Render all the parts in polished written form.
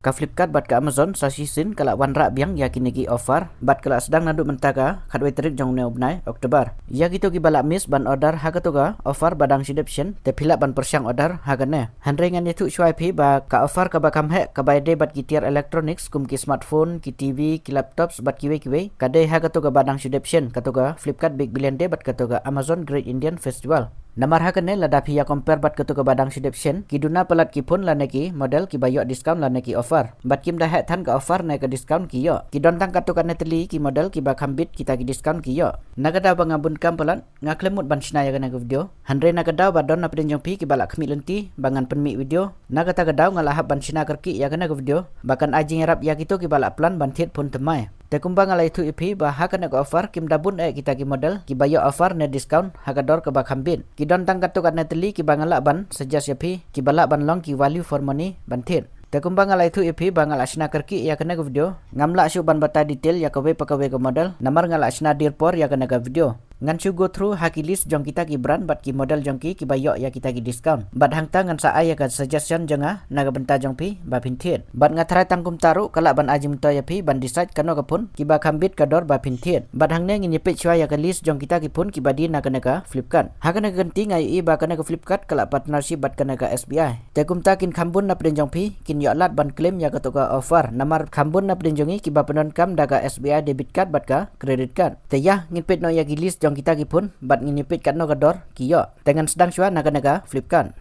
Ka Flipkart bat ka Amazon sa sisin kala wanra biang ya kinigi offer bat kala sedang nanduk mentaga khadwe terik jong ne ubnai Oktober. Ya gitu ki bala miss ban order hagatoga offer badang sideption te phila ban persyang order hagane. Handrengan yetu shwai phi ba ka offer ka bakam he ka bayde bat ki tier electronics kum ki smartphone ki TV ki laptops bat kiwe kade hagatoga badang sideption katoga Flipkart Big Billion Day bat katoga Amazon Great Indian Festival. Namar hakane ladapi ya compare bat ketuka badang sideption kiduna pelat ki pun laneki model ki bayo discount laneki offer bat kim dah than ka offer naik ke discount ki yo kidon tang katukan neteli ki model ki bakambit kita ki discount ki yo nagada bangabun kam pelat ngaklemut ban sina ya kana video handre nagada badon na penjong pi ki balak khmi lenti bangan penmi video nagata gadau ngalahap ban sina kerki ya kana video bakan ajing rap ya gitu ki balak plan ban thiet pun temai Tekumbang alai tu ipi bah hakan ek offer kim dabun kita ki model ki bayo offer ne discount hagador ke bakhambin ki don tang katukan neteli ki bangala ban suggest yapi ki balak ban long ki value for money ban thiet Tekumbang alai tu ipi bangal asna kerki ya kena video ngamla syu ban bata detail ya kawe pakawe ke model namar ngal asna dirpor ya kena video ngan syu go through haki list jong kita ki brand bat ki model jong ki bayo ya kita ki discount bat hangta ngan sa ya ka suggestion jonga naga benta jong pi ba pinthiet bat ngatrai tangkum taru kala ban ajim to ya pi ban decide kano ka pun ki ba khambit ka dor ba pinthiet bat hangne ngin yepet chwa ya ka list jong kita ki pun ki badi na kana ka Flipkart hakana ganti ngai i ba kana ka Flipkart kala partnership bat kana ka SBI tekum ta kin khambun na pren jong pi kin yo lat ban claim ya ka to ka offer namar khambun na pren jongi ki ba penon kam daga SBI debit card bat ka credit card te ya ngin pet no ya ki list kita ki pun bat nginipit kat no gador kiyo dengan sedang shwa naga Flipkart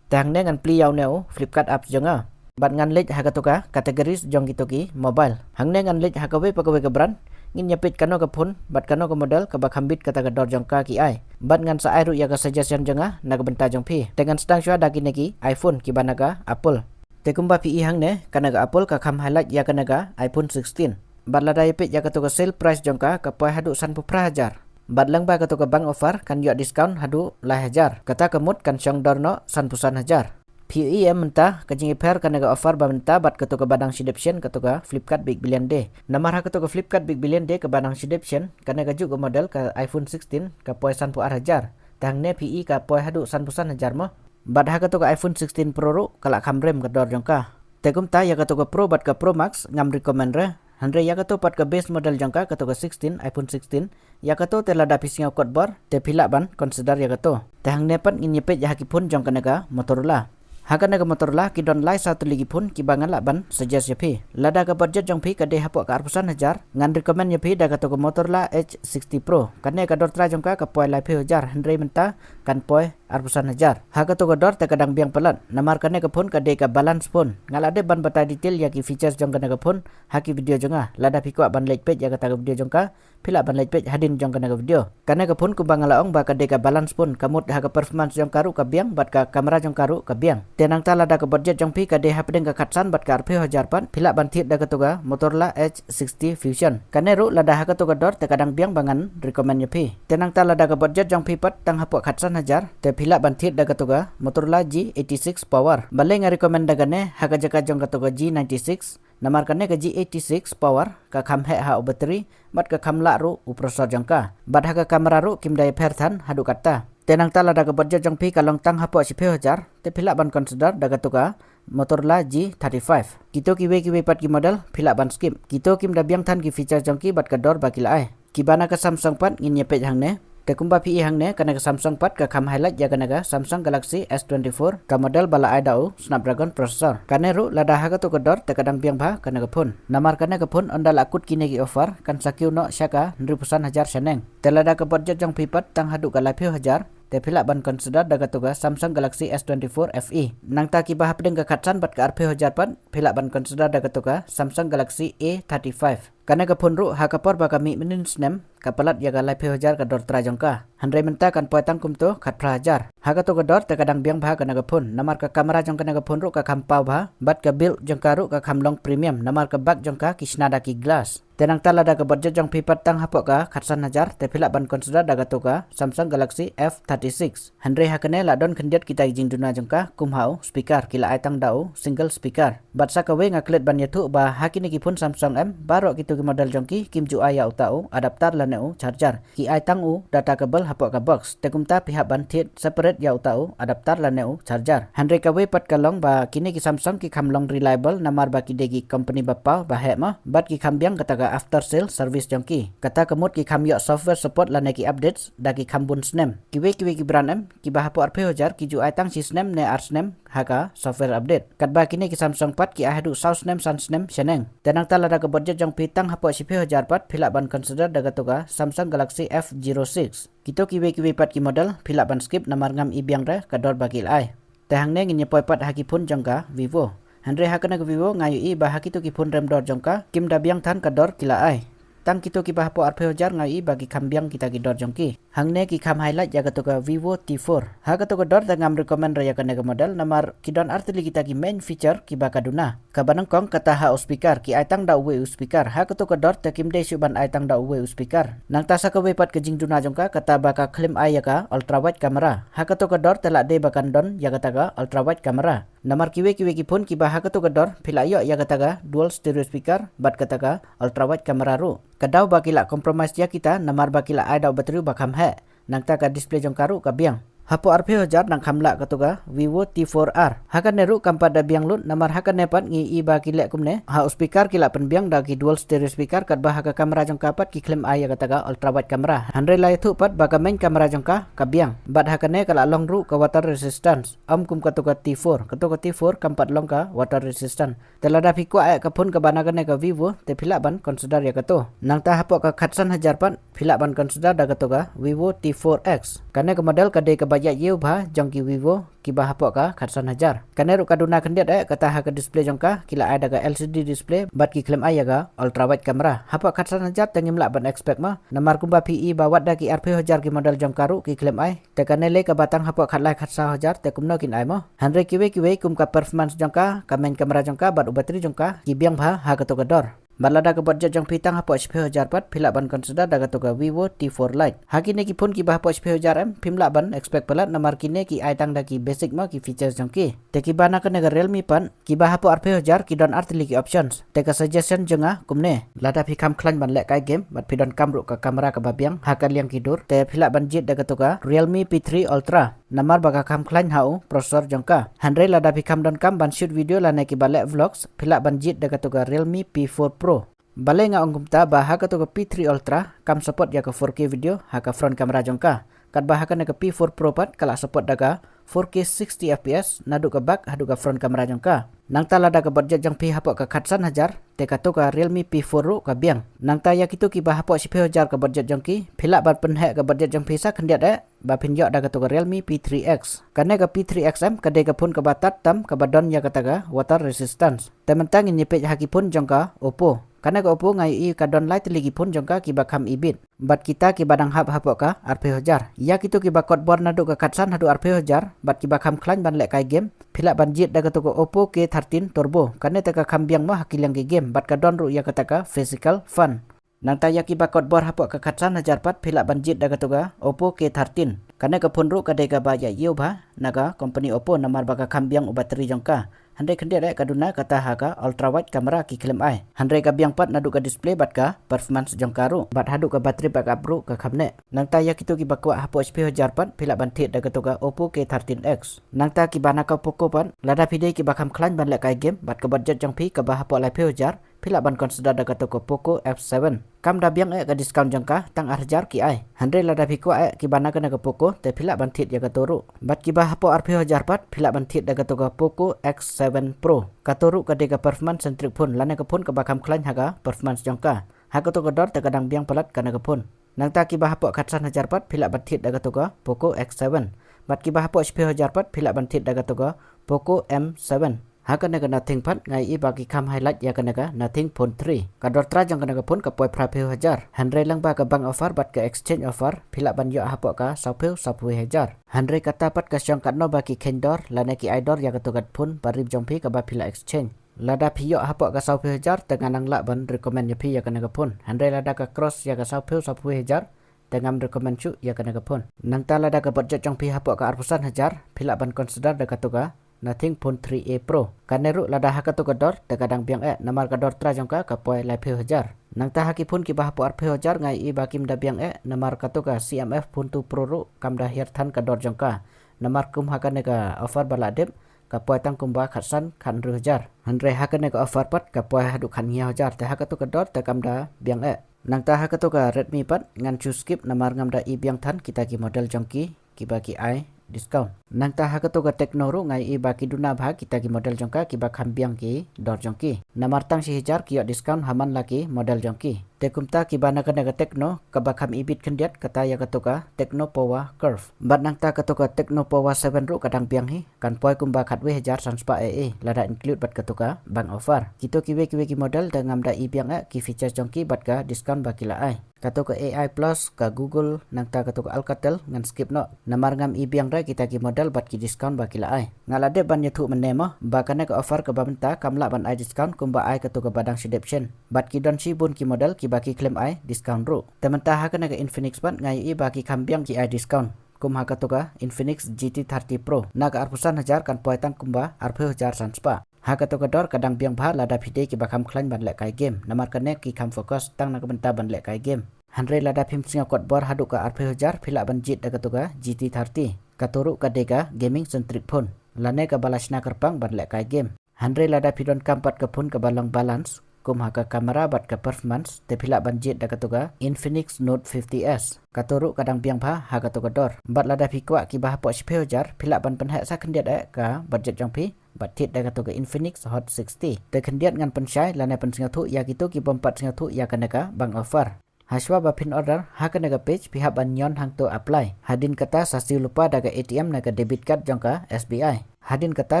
tang dengan pli yaw neo Flipkart apps jonga bat ngan lej hagatoka kategoris jong gitu ki mobile hangne ngan lej hakawe pakawe ke brand ngin nyapit kano ka pun bat kano ka model ka bakhambit kata gador jong ka ki ai bat ngan sa ai ru ya ka suggestion jonga naga benta jong pi dengan sedang shwa dagi neki iPhone ki banaga Apple tekumba pi hangne kanaga Apple ka kham highlight ya kanaga iPhone 16 bat ladai pit ya katoka sale price jong ka poi hadu san pupra hajar Bat lang ba kato ka bang offer kan yo discount hadu lah hajar kata kemut kan syong dorno san pusan hajar PEM mentah kajing iper kan naga offer ba mentah bat kato ka badang sideption kato ka Flipkart Big Billion Day namar ha kato ka Flipkart Big Billion Day ka badang sideption kan naga juga model ka iPhone 16 ka poi san pu ar hajar tang ne PE ka poi hadu san pusan hajar mo bat ha kato ka iPhone 16 Pro ru kala khamrem ka dor jongka tegum ta ya kato ka Pro bat ka Pro Max ngam recommend re Handre ya kato pat ka base model jangka kato ka 16 iPhone 16 ya kato tela da pising kot bar te phila ban consider ya kato te hang nepan in yepet ya hakipun jong kanaga Motorola hakan naga Motorola ki don lai satu lagi pun ki bangan la ban suggest yapi lada ka budget jong pi ka de hapok ka arpusan hajar ngan recommend yapi da kato ka Motorola H60 Pro kanne ka dor tra jongka ka poi lai phi hajar handre menta kan poi arpusan hajar hakato ka dor te kadang biang pelat namar kanne ka pun ka de ka balance pun ngala de ban bata detail ya ki features jong kana ka pun haki video jonga lada pikwa ban like page ya kata ka video jongka phila ban like page hadin jong kana ka video kanne ka pun ku bangala ong ba ka de ka balance pun kamut ha ka performance jong karu ka biang bat ka kamera jong karu ka biang tenang ta lada ka budget jong pi ka de hapdeng ka khatsan bat ka rp hajar pan phila ban thiet da ka to ga Motorola H60 Fusion kanne ru lada ha ka to ga dor te kadang biang bangan recommend ya pi tenang ta lada ka budget jong pi pat tang hapok khatsan hajar te phila ban thiet da ka to ga Motorola G86 Power baleng recommend da gane ha ka jaka jong ka to ga G96 namar kanne ka G86 Power ka kham he ha battery bat ka kham la ru uprosor jangka bat ha ka kamera ru kim dai pherthan hadu kata tenang ta lada ka budget jong pi ka long tang hapok 10,000 te phila ban consider da ka to ga Motorola G35 kito kiwe pat ki model phila ban skip kito kim da biang than ki feature jong ki bat ka dor bakila ai kibana ka Samsung pat ngin yepet hangne Tekumba PE hangne kana ka Samsung pat ka kham highlight ya kana ka Samsung Galaxy S24 ka model bala ai dau Snapdragon processor kane ru lada ha ka to ka dor te kadang biang ba kana ka phone namar kana ka phone ondal akut kine ki offer kan sakiu no syaka 100,000 seneng telada ka budget jong pipat tang hadu ka lapio hajar te phila ban consider daga to ga Samsung Galaxy S24 FE nang ta ki ba hapdeng ka khatsan bat ka rp hajar pat phila ban consider daga to ga Samsung Galaxy A35 kana ka phone ru ha ka por ba ka mi minin snem kapalat ya ga lapio hajar ka dor tra jongka handre menta kan poitang kum to khatra hajar ha ka to ka dor te kadang biang ba kana ka phone namar ka kamera jong kana ka phone ru ka khampau ba bat ka build jongka ru ka khamlong premium namar ka bak jongka kisnada ki glass tenang tala daga budget jong pipat tang hapok ka khatsan hajar te phila ban consider daga to ka Samsung Galaxy F36 handre hakane la don khendiat kita jing duna jongka kumhau speaker kila ai tang dau single speaker bat sa ka we ngaklet ban yathu ba hakini ki phone Samsung M baro kitu gitu ki model jongki kim ju aya utau adapter la neu charger ki ai tang u data kabel hapok ka box te kumta pihak ban thiet separate ya utau adapter la neu charger handre ka we pat kalong ba kini ki Samsung ki khamlong reliable namar ba ki degi company bapa ba he ma bat ki khambyang kata ka after sale service jongki kata kemut ki kham yo software support la ne ki updates da ki khambun snem ki we ki brand em ki ba hapo arpe hojar ki ju ai tang si snem ne ar snem haka software update kat ba kini ki Samsung pat ki ahadu sau snem san snem seneng tenang tala da ka budget jong pitang hapo sipe hojar pat philap ban consider daga toga Samsung Galaxy F06 kito ki we pat ki model philap ban skip namar ngam ibiang ra kador bagil ai tehang ne ngi poi pat haki phun jongka Vivo Andre hakana ke Vivo ngayu i bah kito ki phun rem dor jongka kim dabiang than kador kila ai tang kito ki bah po arpe hojar ngayu i bagi kambiang kita ki dor jongki hangne ki kham highlight jaga to ka Vivo T4 ha ka to ka dor ngam recommend raya kana ka model namar kidon artili kita ki main feature ki bakaduna ka banang kong kata ha speaker ki aitang da uwe speaker ha ka to ka dor takim de suban aitang da uwe speaker nang tasa ka we pat ke jing duna jongka kata baka claim ai ka ultra wide camera ha ka to ka dor tela de bakan don ya kata ka ultra wide camera namar kiwe ki phone ki bah ka to ka dor philayo ya kata ka dual stereo speaker bat kata ka ultra wide camera ru kadau bakila compromise ya kita namar bakila ada bateri bakam he nangta ka display jong karu ka biang hapo arpe hojar nang khamla ka toga Vivo T4R hakan neru kampada biang lut namar hakan nepat ngi i bakile kumne ha speaker kila pen biang dagi dual stereo speaker kat bah ka kamera jong kapat ki claim ai ka taga ultra wide camera handre lai thu pat baka main kamera jong ka biang bat hakan ne kala long ru ka water resistance kum ka toga T4 ka toga T4 kampat long ka water resistant telada phiko ai ka phun ka banakan ne ka Vivo te phila ban consider ya ka to nang ta hapo ka khatsan hajar pat phila ban consider daga toga Vivo T4X kane ka model ka de ka bajak yeu ba jongki Vivo ki bah hapo ka khatsan hajar kane ru kaduna kendiat kata ha ka display jongka kila ada ka LCD display bat ki claim ai ga ultra wide camera hapo khatsan hajar tengim la ban expect ma namar kumba PE bawat da ki RP hajar ki model jongkaru ki claim ai te kane le ka batang hapo khatlai khatsa hajar te kumno kin ai mo handre kiwe kum ka performance jongka ka main kamera jongka bat bateri jongka ki biang ba ha ka to ka dor balada ke budget jong pitang hapo HP hajar pat phila ban consider daga to ka Vivo T4 Lite hakine ki phone ki bah hapo HP hajar em phimla ban expect pelat namar kine ki aitang da ki basic ma ki features jong ki te ki bana ka nega Realme pan ki bah hapo RP hajar ki don artili ki options te ka suggestion jonga kumne lada phi kam khlan ban le kai game bat phi don kamru ka kamera ka babiang hakan liang kidur te phila ban jit daga to ka Realme P3 Ultra namar baga kam khlan hau processor jongka handre lada phi kam don kam ban shoot video la ne ki balek vlogs phila ban jit daga to ka Realme P4 Pro balai nga ongkumta baha ka to ka P3 Ultra kam support ya ka 4K video ha ka front camera jongka kat baha ka ka P4 Pro pat kala support daga 4K 60 fps nadu ka back hadu ka front camera jongka nang tala da ka budget jong pi hapo ka khatsan hajar te ka to ka Realme P4 ru ka biang nang ta ya kitu ki baha hapo si hajar ka budget jong ki phila bat pen he ka budget jong pi sa khendiat ba phin yo da ka to ka Realme P3X kane ka P3XM ka de ka phone ka batat tam ka badon ya ka taga water resistance tementang ni pe haki phone jong ka Oppo karena ka Oppo ngai i ka don light lagi pun jongka ki bakam ibit bat kita ki badang hap hapo ka RP hajar ya kitu ki bakot bor nadu ka khatsan hadu RP hajar bat ki bakam khlan ban le kai game phila banjit daga to ko Oppo K13 Turbo karena ta ka kambiang ma hakilang ki game bat ka don ru ya kata ka physical fun nang ta ya ki bakot bor hapo ka khatsan hajar pat phila banjit daga to ka Oppo K13 karena ka phun ru ka de ka ba ya yeu ba naga company Oppo namar baka kambiang u bateri jongka handai kendiat kaduna kata haka ultra wide camera ki claim ai handai ka biang pat nadu ka display bat ka performance jongkaru bat hadu ka bateri backup ru ka khamne nang ta ya kitu ki bakwa hapo HP hajar pat phila ban thit daga to ka Oppo K13X nang ta ki bana ka Poco pat lada pide ki bakam khlan ban la kai game bat ka budget jong pi ka ba hapo lai hajar phila ban consider daga to ko Poco F7 kam da biang ka discount jongka tang hajar ki ai handai lada pi ko ki bana ka ka Poco te phila ban thit ya ka toru bat ki ba hapo RP hajar pat phila ban thit daga to ka Poco X7 Pro katoru kadega performance centric phone lana ka phone ka bakam khlan haga performance jongka haga to dor ta kadang biang palat kana ka phone nang ta ki ba hapo khatsan hajar pat phila ban thit daga to ka Poco X7 bat ki ba hapo HP hajar pat phila ban thit daga to ka Poco M7 haga naga nothing pat ngai i bagi kam highlight ya kana ka nothing phone 3 ka dor tra jong kana ka phone ka poi phra hajar handre lang ba ka bang offer bat ka exchange offer phila ban yo hapo ka sapeu hajar handre kata pat ka syong kat no bagi kendor lana ki idor ya ka to kat phone parib jong pi ka ba phila exchange lada piyo hapo ka sapeu hajar tenganang la ban recommend ya pi ya kana ka phone handre lada ka cross ya ka sapeu hajar tengam recommend chu ya kana ka phone nang ta lada ka budget jong pi hapo ka arpusan hajar phila ban consider da ka to ka Nothing Phone 3A Pro kaneru lada haka to kador te kadang biang namar kador tra jongka ka poi lai hajar Nang ta haki pun ki bah po arpe hojar ngai I bakim da biang namar katoka CMF pun tu pro kam da hirthan ka dor jongka namar kum hakane ka offer baladep ka poi tang kum ba khatsan khan ru hojar hanre hakane ka offer pat ka poi hadu khan hia hojar te hakatu ka dor te kam da biang nang ta hakatu ka Redmi pat ngan chu skip namar ngam da I biang than kita ki model jongki ki ba ki ai discount nang ta hakatu ka Tekno ru ngai I baki duna bha kita ki model jongka ki ba kham biang ki dor jongki namar tang si hijar ki discount haman laki model jongki te kumta ki bana kana ka Tekno ka ba kham ibit khendiat kata ya katuka Tekno Power Curve bat nang ta katuka Tekno Power 7 ru kadang biang hi kan poi kumba khatwe hijar sanspa lada include bat katuka bang offer kito kiwe ki model da ngam da I biang ki features jongki bat ka discount bakila ai katuka AI Plus ka Google nang ta katuka Alcatel ngan skip no namar ngam I biang ra kita ki model bat ki discount bakila ai ngalade ban yathu menemo bakane ka offer ka bamta kamla ban ai discount kumba ai katuka badang sideption bat ki don si bun ki model ki baki claim ai discount ru temanta hakane ka Infinix ban ngai I baki kambiang ki ai discount kum hakatuka Infinix GT30 Pro naga arpusan hajar kan poi tang kumba arpe hajar sanspa hakatuka dor kadang biang bha lada pide ki bakam klain ban lek kai game namar kane ki kam fokus tang naga benta ban lek kai game hanre lada phim singa kot bor hadu ka arpe hajar phila ban jit dakatuka GT30 katuru kadega gaming centric phone lane ka balasna kerpang ban lek kai game hanre lada pidon kampat ka phone ka balang balance kum haka kamera bat ka performance te phila banjit da katuga Infinix Note 50s katuru kadang biang bha ha katuga dor bat lada phikwa ki bah po sphe jar phila ban penha sa khendiat ka budget jong phi bat thit da katuga Infinix Hot 60 te khendiat ngan pensyai lana pensinga thu ya gitu ki bompat singa thu ya kanaka bang offer haswa ba pin order ha kanaka page pihak ban nyon hang to apply hadin kata sasi lupa daga ATM naga debit card jongka SBI hadin kata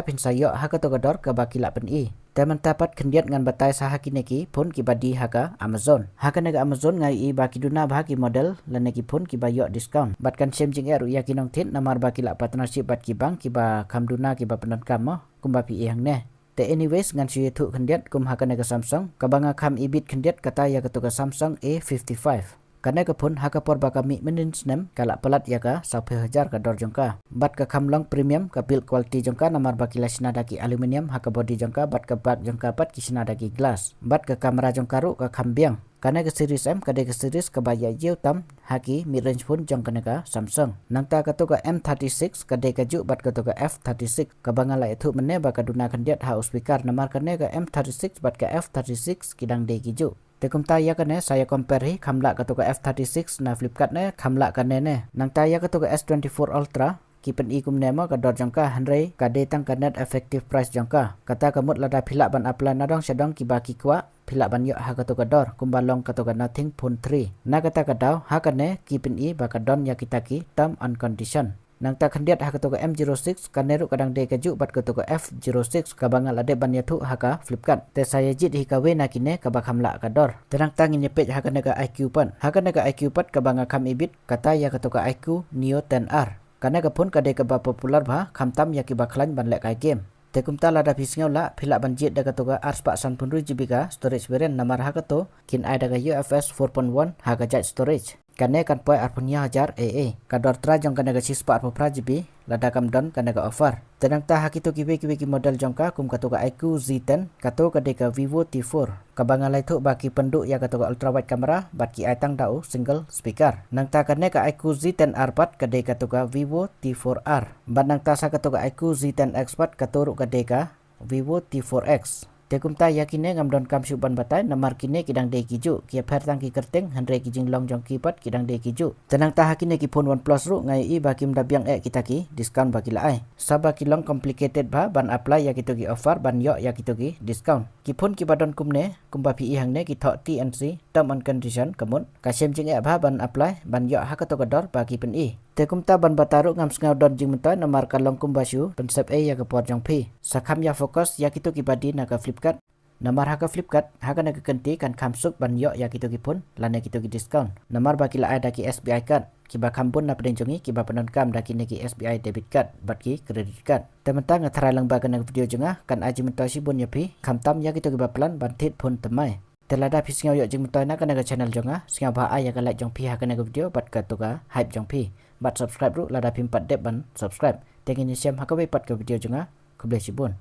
pin sayo ha katuga dor ka bakila pen I teman tapat kendiat ngan batai saha kineki pun ki badi haka Amazon haka naga Amazon ngai I baki duna baki model laneki pun ki bayo discount bat kan sem jing eru yakinong thin namar baki la partnership bat ki bang ki ba kamduna ki ba penan kam kumba pi hang ne te anyways ngan si thu kendiat kum haka naga Samsung kabanga kam ibit kendiat kata ya katuga Samsung A55 karena kepun haka por baka mi menins nem kala pelat ya ka sampai hajar ka dor jongka bat ka kamlong premium ka build quality jongka namar baki lasina daki aluminium haka body jongka bat ka bak jongka pat kisina daki glass bat ka kamera jongka ru ka kambiang karena ke series M kade ke series ka baya jeu tam haki mid range phone jong ka Samsung nangta ka to ka M36 kade ka ju bat ka to ka F36 ka bangala ethu menne ba ka duna kandiat ha speaker namar kane ka M36 bat ka F36 kidang de ki ju tekum ta ya kane saya compare hi khamla ka to ka F36 na Flipkart ne khamla kane ne nang ta ya ka to ka S24 Ultra kipen I kum nema ka dor jongka hanrei ka de tang ka net effective price jongka kata kamut lada phila ban apply na dong sedong ki baki kwa phila ban yo ha ka to ka dor kumbalong ka to ka nothing phone 3 na kata ka daw ha kane kipen I ba ka don ya kitaki term and condition nang ta khandiat ha ka to ka M06 kaneru kadang de ka ju bat ka to ka F06 ka bangal ade ban yathu ha ka Flipkart te saya jit hi ka we na kine ka bakhamla ka dor terang tang ni page ha ka naga IQ pan ha ka naga IQ pat ka banga kham ibit kata ya ka to ka IQ Neo 10R kana ka phone ka de ka ba popular bha khamtam ya ki ba khlan ban le kai game te kumta lada pisngau la phila ban jit da ka to ka arspa san punru GB ka storage variant namar ha ka to kin ai da ka UFS 4.1 ha ka jet storage kane kan poi arpunya hajar AA kador tra jong kana ga sispa arpra GB lada kam don kana ga offer tenang ta hakito kiwe ki model jongka kum katuka IQ Z10 kato kade ka Vivo T4 kabanga lai thu baki penduk ya katuka ultra wide camera baki aitang dau single speaker nang ta kane ka IQ Z10R pat kade katuka Vivo T4R banang ta sa katuka IQ Z10X pat katuru kade ka Vivo T4X tekum ta yakine ngam don kam suban batai namar kine kidang de kiju kia phertang ki kerteng hanre ki jinglong jong ki pat kidang de kiju tenang ta hakine ki phone OnePlus ru ngai I bakim dabyang kita ki discount baki la ai saba ki long complicated ba ban apply ya kito ki offer ban yo ya kito ki discount ki phone ki badon kumne kumba pi I hangne ki tho TNC term and condition kamun kasem jing ba ban apply ban yo hakato kador baki pen I tekum ta ban bataru ngam sngau don jing mentai namar kalong kumbasyu konsep ya ka por jong phi sakham ya fokus ya kito ki badi na ka Flipkart namar haka Flipkart haka na kenti kan kamsuk ban yo ya kito ki pun lane kito ki discount namar baki la ada ki SBI card ki ba kampun na penjongi ki ba penon kam daki ne ki SBI debit card bat ki credit card tementang ngathara lang ba kan video jenga kan aji mentai si bun ya phi khamtam ya kito ki ba plan ban thit pun temai telada phi singau yo jing mentai na kan channel jonga singau ba aya ka like jong phi haka na video bat ka to ka hype jong phi bat subscribe ru lada phim pat dep ban subscribe tengin ni sem haka we pat ka video jenga kublai si bun